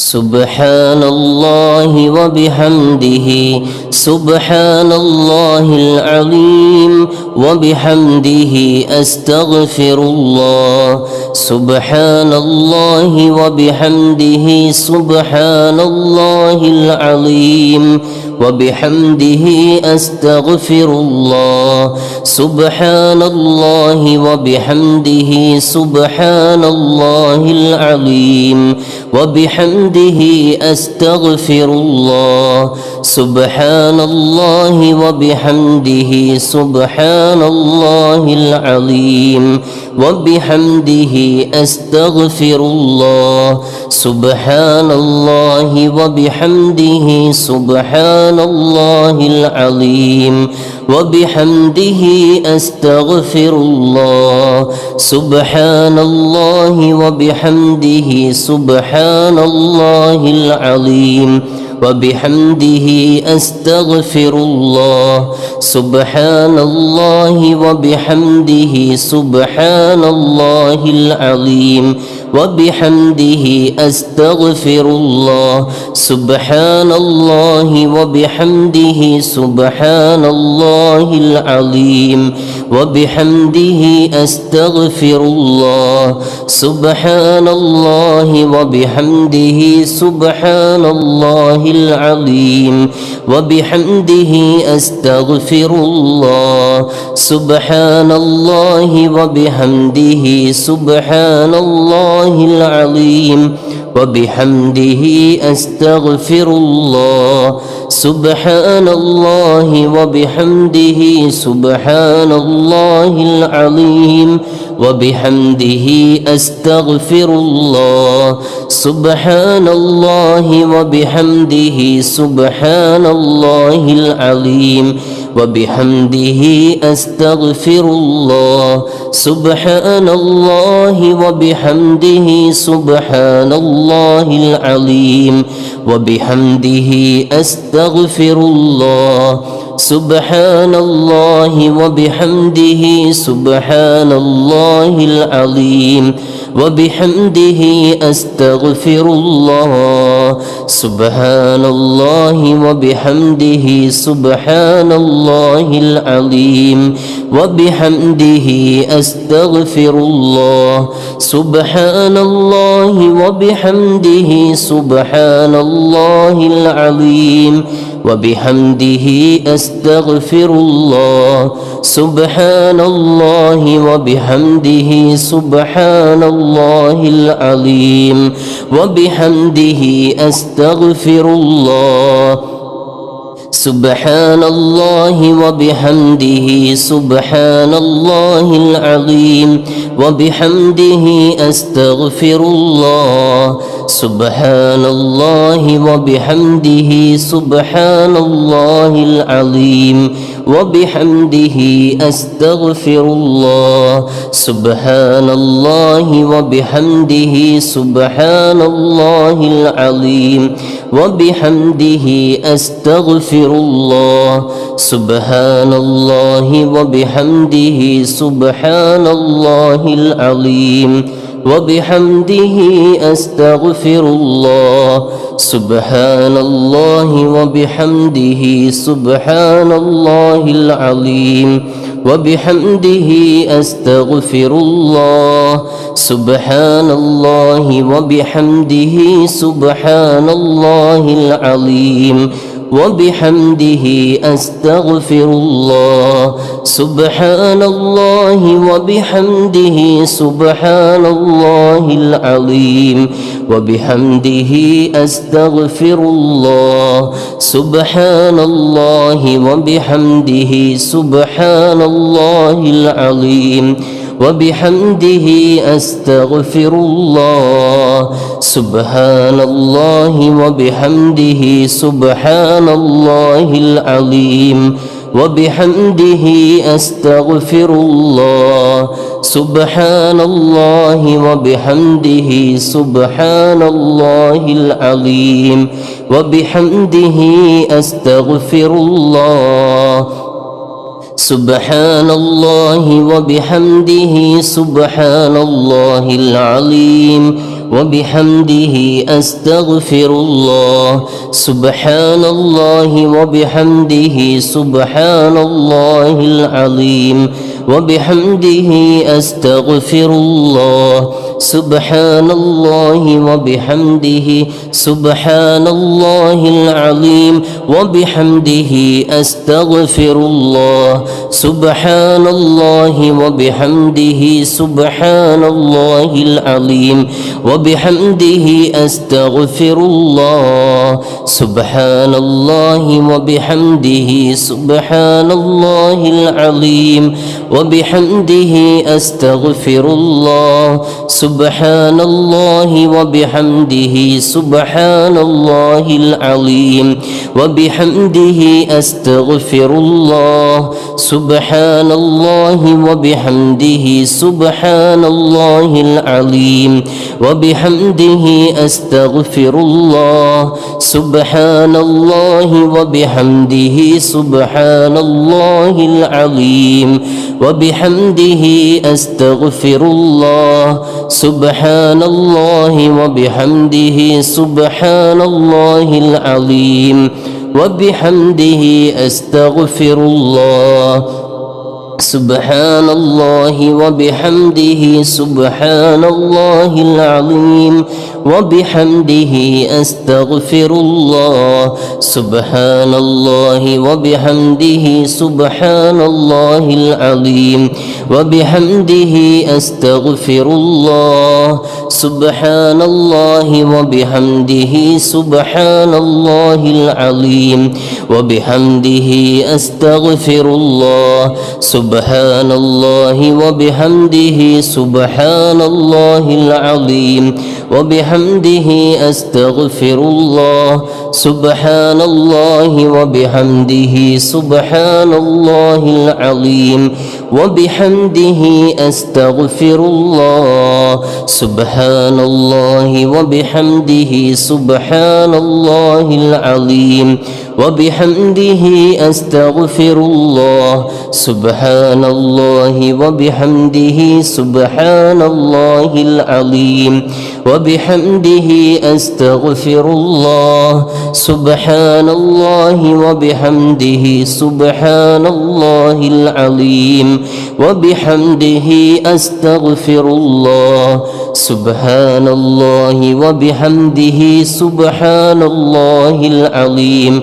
سبحان الله وبحمده سبحان الله العظيم وبحمده أستغفر الله سبحان الله وبحمده سبحان الله العظيم وبحمده أستغفر الله سبحان الله وبحمده سبحان الله العظيم وبحمده أستغفر الله سبحان الله وبحمده سبحان الله العظيم وبحمده أستغفر الله سبحان الله وبحمده سبحان الله العظيم وبحمده أستغفر الله سبحان الله وبحمده سبحان الله العظيم وبحمده أستغفر الله سبحان الله وبحمده سبحان الله العظيم وبحمده أستغفر الله سبحان الله وبحمده سبحان الله العظيم وبحمده أستغفر الله سبحان الله وبحمده سبحان الله العظيم وبحمده أستغفر الله سبحان الله وبحمده سبحان الله العظيم وبحمده أستغفر الله سبحان الله وبحمده سبحان الله العظيم وبحمده أستغفر الله سبحان الله وبحمده سبحان الله العظيم وبحمده أستغفر الله سبحان الله وبحمده سبحان الله العظيم وبحمده أستغفر الله سبحان الله وبحمده سبحان الله العظيم وبحمده أستغفر الله سبحان الله وبحمده سبحان الله العظيم وبحمده أستغفر الله سبحان الله وبحمده سبحان الله العظيم وبحمده أستغفر الله سبحان الله وبحمده سبحان الله العظيم وبحمده أستغفر الله سبحان الله وبحمده سبحان الله العظيم وبحمده أستغفر الله سبحان الله وبحمده سبحان الله العظيم وبحمده أستغفر الله سبحان الله وبحمده سبحان الله العظيم وبحمده أستغفر الله سبحان الله وبحمده سبحان الله العظيم وبحمده أستغفر الله سبحان الله وبحمده سبحان الله العظيم وبحمده أستغفر الله سبحان الله وبحمده سبحان الله العظيم وبحمده أستغفر الله سبحان الله وبحمده سبحان الله العظيم وبحمده أستغفر الله سبحان الله وبحمده سبحان الله العظيم وبحمده أستغفر الله سبحان الله وبحمده سبحان الله العظيم وبحمده أستغفر الله سبحان الله وبحمده سبحان الله العظيم وبحمده أستغفر الله سبحان الله وبحمده سبحان الله العظيم وبحمده أستغفر الله سبحان الله وبحمده سبحان الله العظيم وبحمده أستغفر الله سبحان الله وبحمده سبحان الله العظيم وبحمده أستغفر الله سبحان الله وبحمده سبحان الله العظيم وبحمده أستغفر الله سبحان الله وبحمده سبحان الله العظيم وبحمده أستغفر الله سبحان الله وبحمده سبحان الله العظيم وبحمده أستغفر الله سبحان الله وبحمده سبحان الله العظيم وبحمده أستغفر الله سبحان الله وبحمده سبحان الله العظيم وبحمده أستغفر الله سبحان الله وبحمده سبحان الله العظيم وبحمده أستغفر الله سبحان الله وبحمده سبحان الله العظيم وبحمده أستغفر الله سبحان الله وبحمده سبحان الله العظيم وبحمده أستغفر الله سبحان الله وبحمده سبحان الله العظيم وبحمده أستغفر الله سبحان الله وبحمده سبحان الله العظيم وبحمده أستغفر الله سبحان الله وبحمده سبحان الله العظيم وبحمده أستغفر الله سبحان الله وبحمده سبحان الله العظيم وبحمده أستغفر الله سبحان الله وبحمده سبحان الله العظيم وبحمده أستغفر الله سبحان الله وبحمده سبحان الله العظيم وبحمده أستغفر الله سبحان الله وبحمده سبحان الله العظيم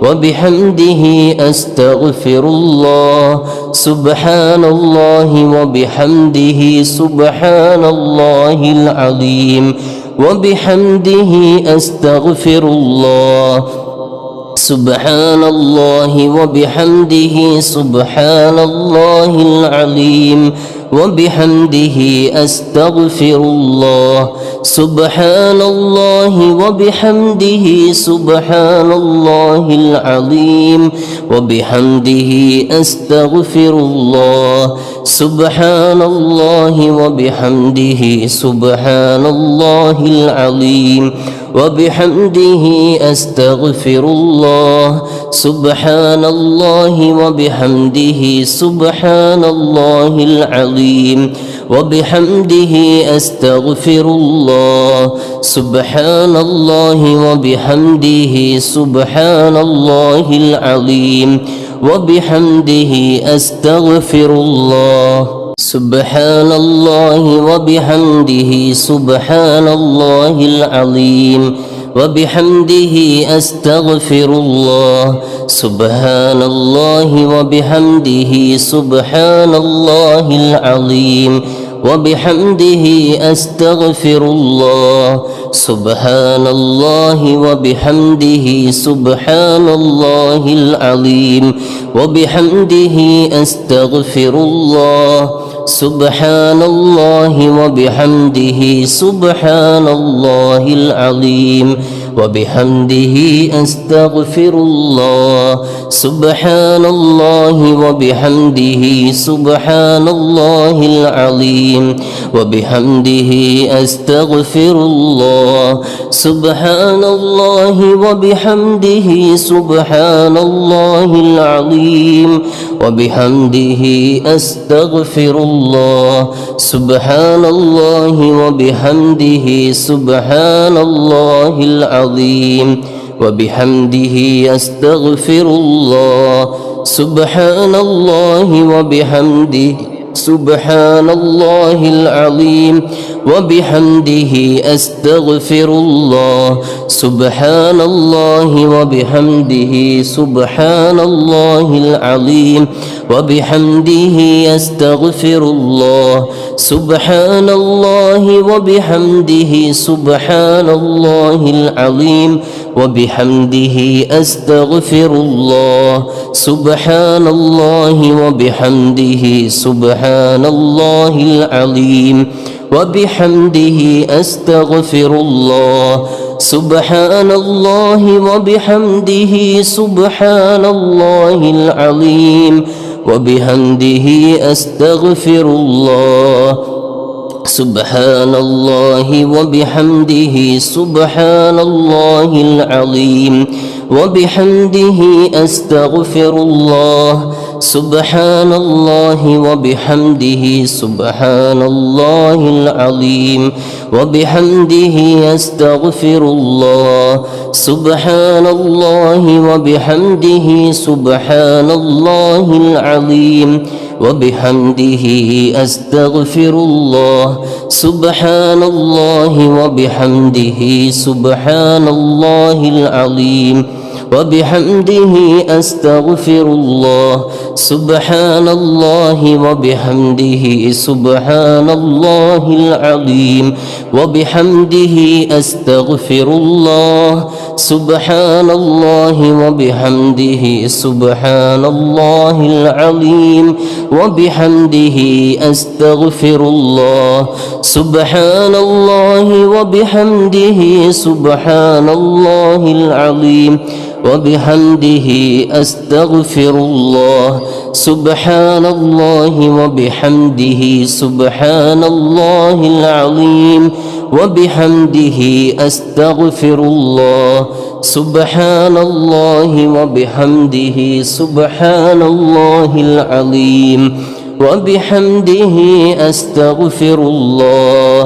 وبحمده أستغفر الله سبحان الله وبحمده سبحان الله العظيم وبحمده أستغفر الله سبحان الله وبحمده سبحان الله العظيم وبحمده أستغفر الله سبحان الله وبحمده سبحان الله العظيم وبحمده أستغفر الله سبحان الله وبحمده سبحان الله العظيم وبحمده أستغفر الله سبحان الله وبحمده سبحان الله العظيم وبحمده أستغفر الله سبحان الله وبحمده سبحان الله العظيم وبحمده أستغفر الله سبحان الله وبحمده سبحان الله العظيم وبحمده أستغفر الله سبحان الله وبحمده سبحان الله العظيم وبحمده أستغفر الله سبحان الله وبحمده سبحان الله العظيم وبحمده أستغفر الله سبحان الله وبحمده سبحان الله العظيم وبحمده أستغفر الله سبحان الله وبحمده سبحان الله العظيم وبحمده أستغفر الله سبحان الله وبحمده سبحان الله العظيم وبحمده أستغفر الله سبحان الله وبحمده سبحان الله العظيم وبحمده أستغفر الله سبحان الله وبحمده سبحان الله العظيم وبحمده أستغفر الله سبحان الله وبحمده سبحان الله العظيم وبحمده أستغفر الله سبحان الله وبحمده سبحان الله العظيم وبحمده أستغفر الله سبحان الله وبحمده سبحان الله العظيم وبحمده أستغفر الله سبحان الله وبحمده سبحان الله العظيم وبحمده أستغفر الله سبحان الله وبحمده سبحان الله العظيم وبحمده أستغفر الله سبحان الله وبحمده سبحان الله العظيم وبحمده أستغفر الله سبحان الله وبحمده سبحان الله العظيم وبحمده أستغفر الله سبحان الله وبحمده سبحان الله العظيم وبحمده أستغفر الله سبحان الله وبحمده سبحان الله العظيم وبحمده أستغفر الله سبحان الله وبحمده سبحان الله العظيم وبحمده أستغفر الله سبحان الله وبحمده سبحان الله العظيم وبحمده أستغفر الله سبحان الله وبحمده سبحان الله العظيم وبحمده أستغفر الله سبحان الله وبحمده سبحان الله العظيم وبحمده أستغفر الله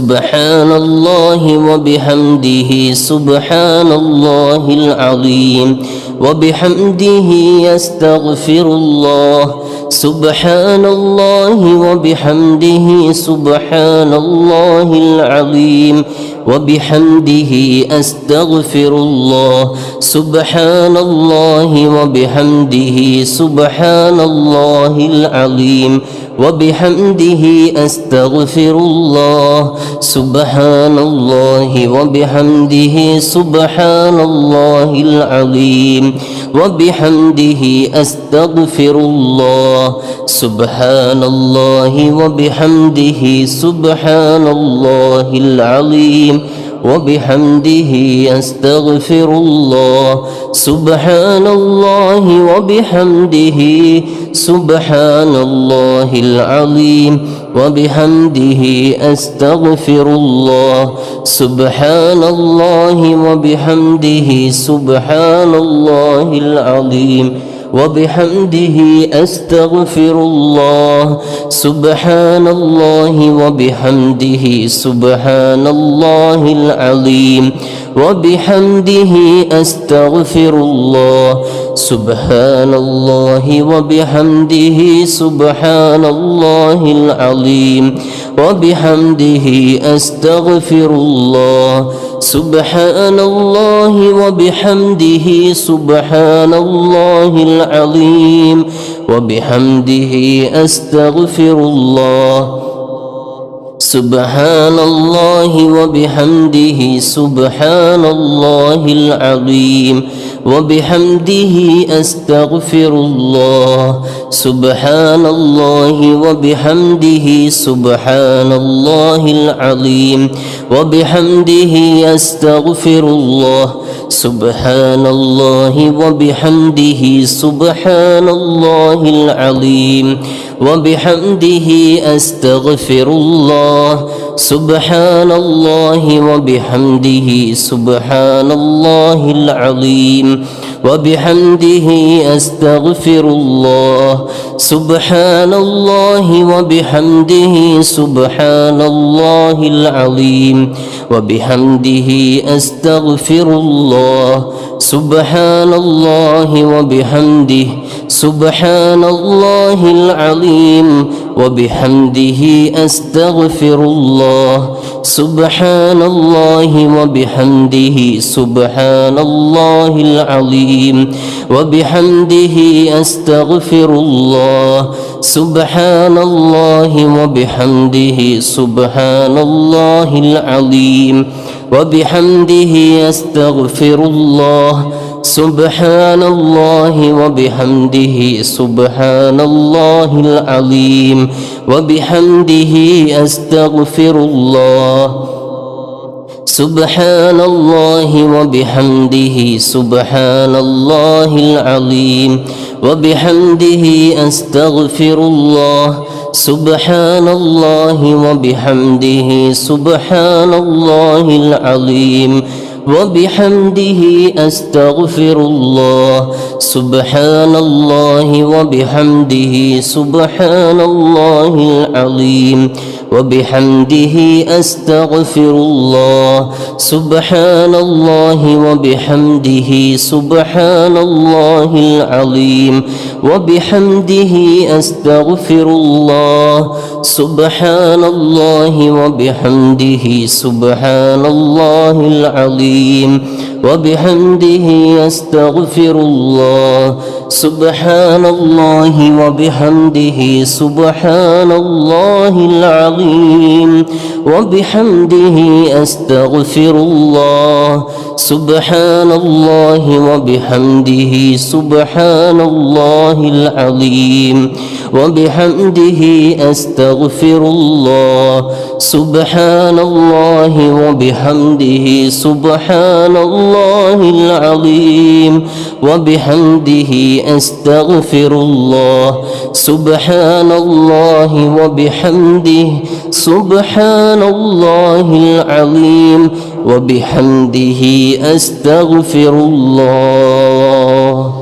سبحان الله وبحمده سبحان الله العظيم وبحمده أستغفر الله سبحان الله وبحمده سبحان الله العظيم وبحمده أستغفر الله سبحان الله وبحمده سبحان الله العظيم وبحمده أستغفر الله سبحان الله وبحمده سبحان الله العظيم وبحمده أستغفر الله سبحان الله وبحمده سبحان الله العظيم وبحمده أستغفر الله سبحان الله وبحمده سبحان الله العظيم وبحمده أستغفر الله سبحان الله وبحمده سبحان الله العظيم وبحمده أستغفر الله سبحان الله وبحمده سبحان الله العظيم وبحمده أستغفر الله سبحان الله وبحمده سبحان الله العظيم وبحمده أستغفر الله سبحان الله وبحمده سبحان الله العظيم وبحمده أستغفر الله سبحان الله وبحمده سبحان الله العظيم وبحمده أستغفر الله سبحان الله وبحمده سبحان الله العظيم وبحمده أستغفر الله سبحان الله وبحمده سبحان الله العظيم وبحمده أستغفر الله سبحان الله وبحمده سبحان الله العظيم وبحمده أستغفر الله سبحان الله وبحمده سبحان الله العظيم وبحمده أستغفر الله سبحان الله وبحمده سبحان الله العظيم وبحمده أستغفر الله سبحان الله وبحمده سبحان الله العظيم وبحمده أستغفر الله سبحان الله وبحمده سبحان الله العظيم وبحمده أستغفر الله سبحان الله وبحمده سبحان الله العظيم وبحمده أستغفر الله سبحان الله وبحمده سبحان الله العظيم وبحمده أستغفر الله سبحان الله وبحمده سبحان الله العظيم وبحمده أستغفر الله سبحان الله وبحمده سبحان الله العظيم وبحمده أستغفر الله سبحان الله وبحمده سبحان الله العظيم وبحمده أستغفر الله سبحان الله وبحمده سبحان الله العظيم وبحمده أستغفر الله سبحان الله وبحمده سبحان الله العظيم وبحمده أستغفر الله سبحان الله وبحمده سبحان الله العظيم وبحمده أستغفر الله سبحان الله وبحمده سبحان الله العظيم وبحمده أستغفر الله سبحان الله وبحمده سبحان الله العظيم وبحمده أستغفر الله.